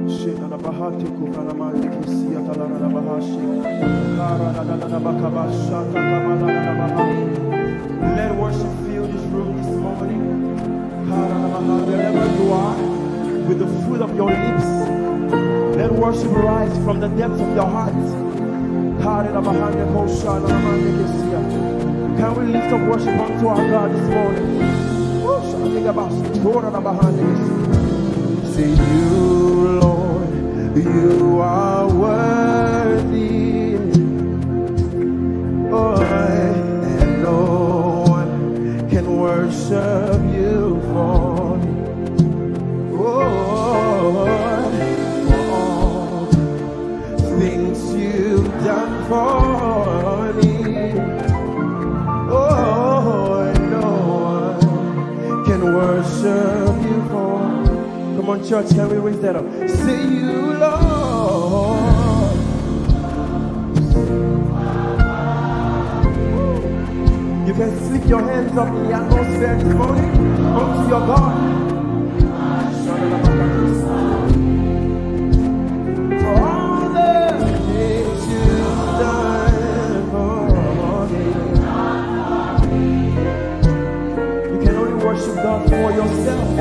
Let worship fill this room this morning. Wherever you are, with the fruit of your lips, let worship rise from the depths of your heart. Can we lift up worship unto our God this morning? Say, you, Lord, you are worthy. Oh, and no one can worship you for me. Oh, for all things you've done for me. Oh, and no one can worship you for me. Come on, church, can we raise that up? Say, you, Lord. You can slip your hands up in the atmosphere this morning unto your God. For all the things you've done for me. You can only worship God for yourself.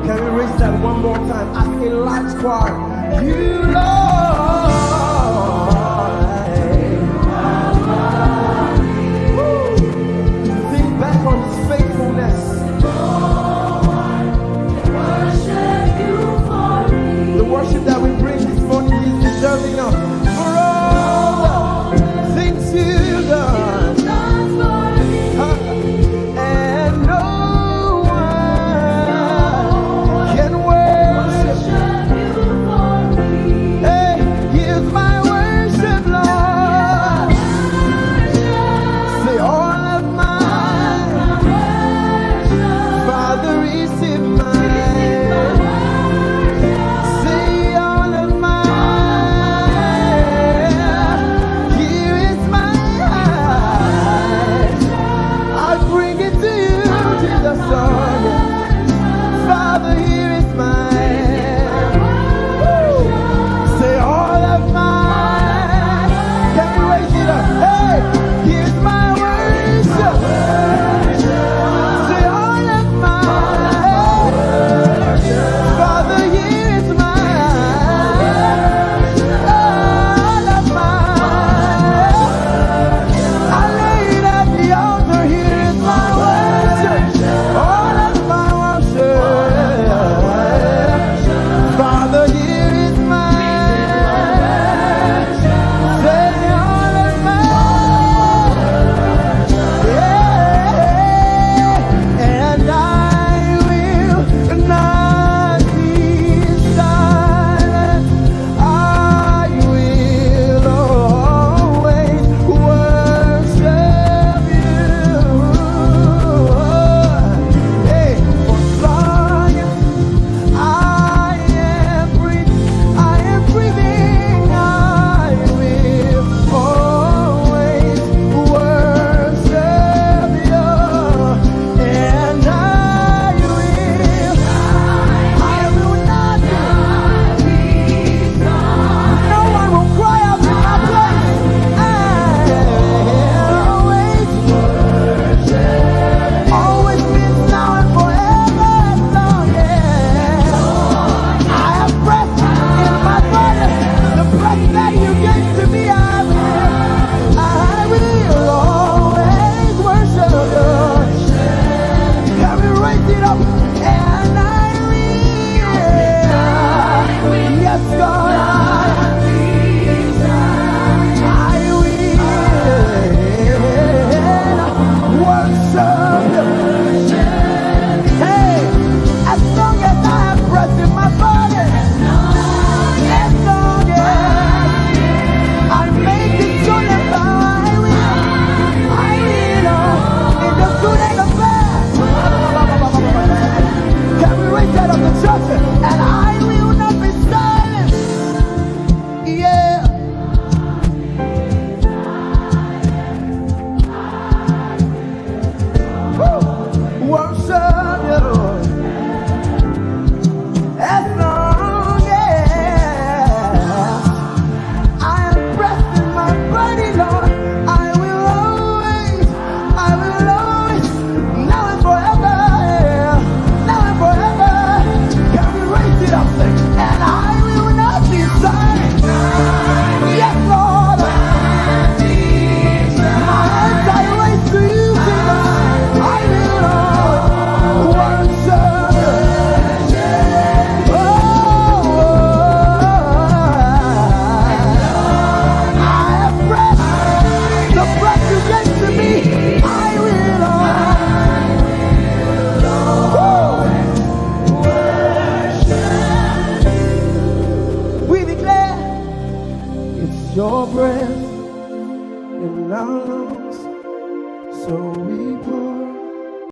Can we raise that one more time as a large choir? You